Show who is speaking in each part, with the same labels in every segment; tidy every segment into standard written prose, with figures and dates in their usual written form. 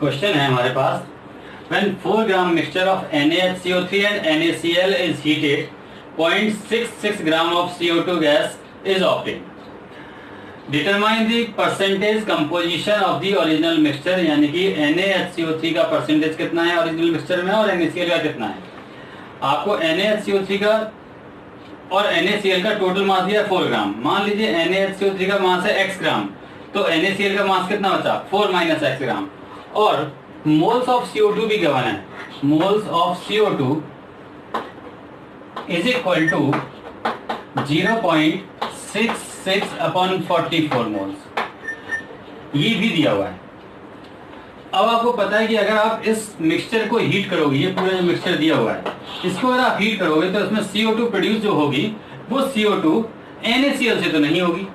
Speaker 1: Question है हमारे पास, when 4 gram mixture of NaHCO3 and NaCl is heated, 0.66 gram of CO2 gas is obtained. Determine the percentage composition of the original mixture, यानी कि NaHCO3 का percentage कितना है original mixture में और NaCl का कितना है। आपको NaHCO3 का और NaCl का टोटल मास दिया 4 ग्राम। मान लीजिए NaHCO3 का मास है x ग्राम, तो NaCl का मास कितना बचा 4 माइनस x ग्राम। और मोल्स ऑफ CO2 भी गिवन है, moles of CO2 is equal to 0.66 upon 44 moles, ये भी दिया हुआ है। अब आपको पता है कि अगर आप इस मिक्सचर को हीट करोगे, ये पूरा जो मिक्सचर दिया हुआ है इसको अगर आप हीट करोगे तो इसमें CO2 प्रोड्यूस जो होगी वो CO2 NaCl से तो नहीं होगी,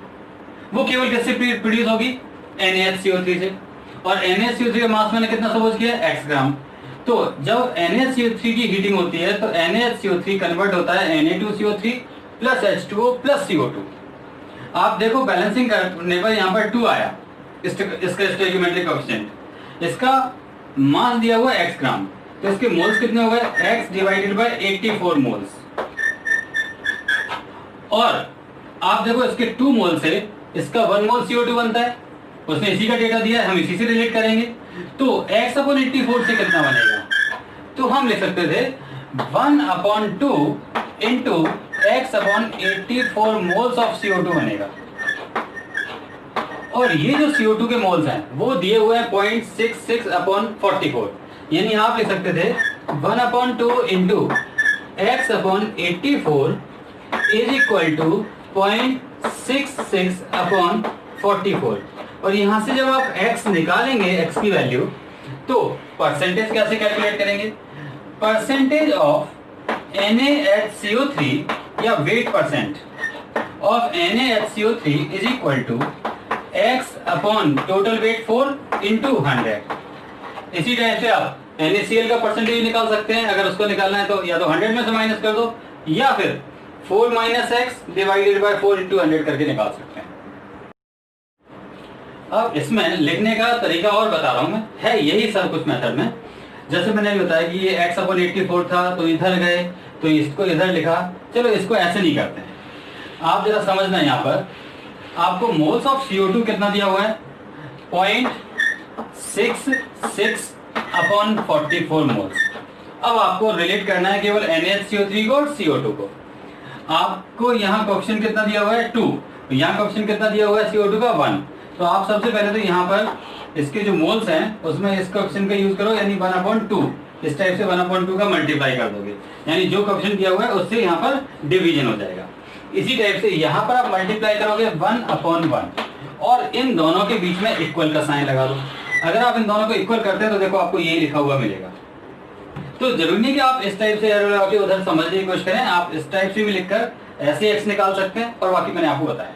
Speaker 1: वो केवल किससे प्रोड्यूस होगी NaHCO3 से। और NaCO3 का मास मैंने कितना सपोज किया x ग्राम। तो जब NaCO3 की हीटिंग होती है तो NaHCO3 कन्वर्ट होता है Na2CO3 plus H2O plus CO2। आप देखो बैलेंसिंग करने पर यहाँ पर 2 आया, इसका स्टोइकियोमेट्रिक कोएफिशिएंट। इसका मास दिया हुआ x ग्राम, तो इसके मोल्स कितने हो गए x डिवाइडेड बाय 84 मोल्स। और आप देखो इसके 2 मोल से इसका 1 मोल CO2 बनता है, उसने इसी का डेटा दिया है, हम इसी से रिलेट करेंगे। तो x अपॉन 84 से कितना बनेगा, तो हम लिख सकते थे 1/2 into x upon 84 moles of CO2 बनेगा। और ये जो CO2 के मोल्स हैं वो दिए हुए हैं 0.66 अपॉन 44, यानी आप लिख सकते थे 1/2 into x upon 84 is equal to 0.66 upon 44। और यहां से जब आप x निकालेंगे, x की वैल्यू, तो परसेंटेज कैसे कैलकुलेट करेंगे, परसेंटेज ऑफ NaHCO3 या weight percent of NaHCO3 is equal to x upon total weight 4 into 100। इसी टाइप से आप NaCl का परसेंटेज निकाल सकते हैं, अगर उसको निकालना है तो या तो 100 में से माइनस कर दो या फिर 4 minus x divided by 4 into 100 करके निकाल सकते हैं। अब इसमें लिखने का तरीका और बता रहा हूं मैं, है यही सब कुछ मेथड में। जैसे मैंने बताया कि ये x अपॉन 84 था तो इधर गए तो इसको इधर लिखा, चलो इसको ऐसे नहीं करते हैं। आप जरा समझना, यहाँ पर आपको मोल्स ऑफ CO2 कितना दिया हुआ है 0.66 अपॉन 44 मोल्स। अब आपको रिलेट करना है केवल NaHCO3 को और CO2 को। आपको यहाँ क्वेश्चन कितना दिया हुआ है 2, यहाँ क्वेश्चन कितना दिया हुआ है CO2 का 1। तो आप सबसे पहले तो यहाँ पर इसके जो मोल्स हैं उसमें इस क्वेश्चन का यूज करो, यानी 1/2 इस टाइप से 1/2 का मल्टीप्लाई कर दोगे, यानी जो क्वेश्चन दिया हुआ है उससे यहाँ पर डिवीजन हो जाएगा। इसी टाइप से यहाँ पर आप मल्टीप्लाई करोगे 1/1 और इन दोनों के बीच में इक्वल का साइन लगा दो। अगर आप इन दोनों को इक्वल करते हैं तो देखो आपको ये लिखा हुआ मिलेगा। तो जरूरी नहीं कि आप इस टाइप से एरो लगा के उधर समझने की कोशिश करें, आप इस टाइप से भी लिखकर ऐसे x निकाल सकते हैं, और बाकी मैंने आपको बताया है।